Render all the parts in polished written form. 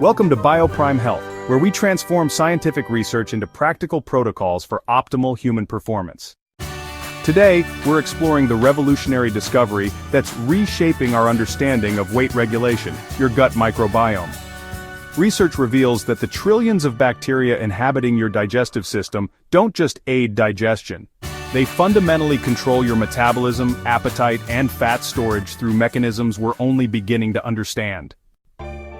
Welcome to BioPrime Health, where we transform scientific research into practical protocols for optimal human performance. Today, we're exploring the revolutionary discovery that's reshaping our understanding of weight regulation, your gut microbiome. Research reveals that the trillions of bacteria inhabiting your digestive system don't just aid digestion. They fundamentally control your metabolism, appetite, and fat storage through mechanisms we're only beginning to understand.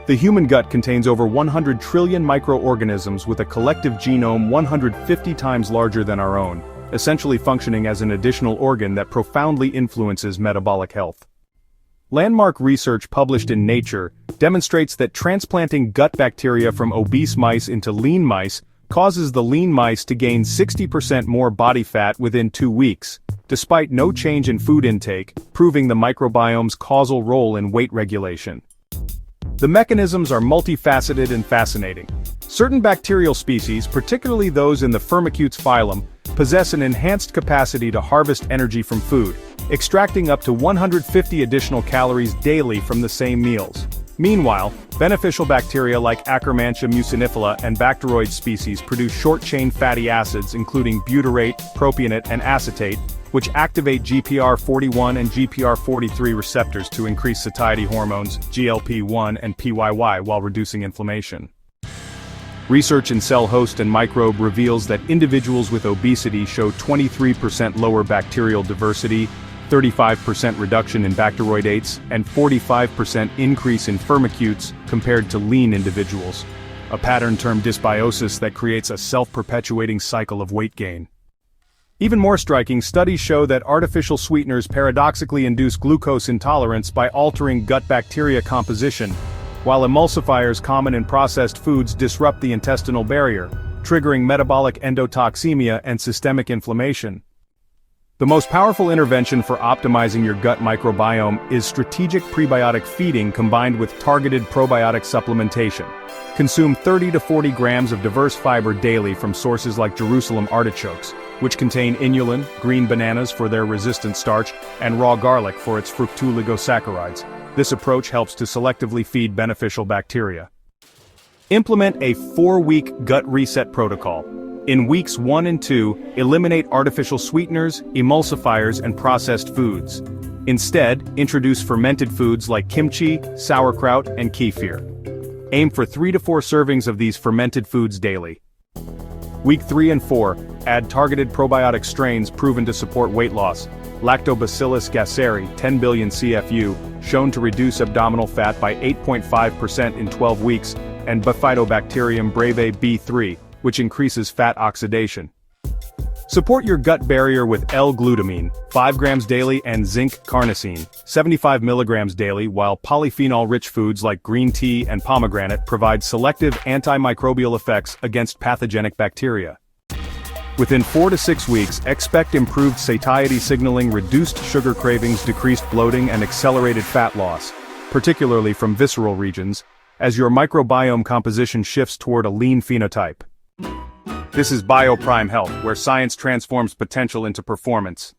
The human gut contains over 100 trillion microorganisms with a collective genome 150 times larger than our own, essentially functioning as an additional organ that profoundly influences metabolic health. Landmark research published in Nature demonstrates that transplanting gut bacteria from obese mice into lean mice causes the lean mice to gain 60% more body fat within 2 weeks, despite no change in food intake, proving the microbiome's causal role in weight regulation. The mechanisms are multifaceted and fascinating. Certain bacterial species, particularly those in the Firmicutes phylum, possess an enhanced capacity to harvest energy from food, extracting up to 150 additional calories daily from the same meals. Meanwhile, beneficial bacteria like Akkermansia mucinifera and Bacteroid species produce short-chain fatty acids including butyrate, propionate, and acetate, which activate GPR41 and GPR43 receptors to increase satiety hormones, GLP-1 and PYY while reducing inflammation. Research in Cell Host and Microbe reveals that individuals with obesity show 23% lower bacterial diversity, 35% reduction in bacteroidates, and 45% increase in firmicutes compared to lean individuals, a pattern termed dysbiosis that creates a self-perpetuating cycle of weight gain. Even more striking, studies show that artificial sweeteners paradoxically induce glucose intolerance by altering gut bacteria composition, while emulsifiers common in processed foods disrupt the intestinal barrier, triggering metabolic endotoxemia and systemic inflammation. The most powerful intervention for optimizing your gut microbiome is strategic prebiotic feeding combined with targeted probiotic supplementation. Consume 30 to 40 grams of diverse fiber daily from sources like Jerusalem artichokes, which contain inulin, green bananas for their resistant starch, and raw garlic for its fructooligosaccharides. This approach helps to selectively feed beneficial bacteria. Implement a 4-week gut reset protocol. In weeks 1 and 2, eliminate artificial sweeteners, emulsifiers, and processed foods. Instead, introduce fermented foods like kimchi, sauerkraut, and kefir. Aim for 3 to 4 servings of these fermented foods daily. Week 3 and 4, add targeted probiotic strains proven to support weight loss. Lactobacillus gasseri, 10 billion CFU, shown to reduce abdominal fat by 8.5% in 12 weeks, and Bifidobacterium breve B3, which increases fat oxidation. Support your gut barrier with L-glutamine, 5 grams daily, and zinc carnosine, 75 milligrams daily, while polyphenol-rich foods like green tea and pomegranate provide selective antimicrobial effects against pathogenic bacteria. Within 4 to 6 weeks, expect improved satiety signaling, reduced sugar cravings, decreased bloating, and accelerated fat loss, particularly from visceral regions, as your microbiome composition shifts toward a lean phenotype. This is BioPrime Health, where science transforms potential into performance.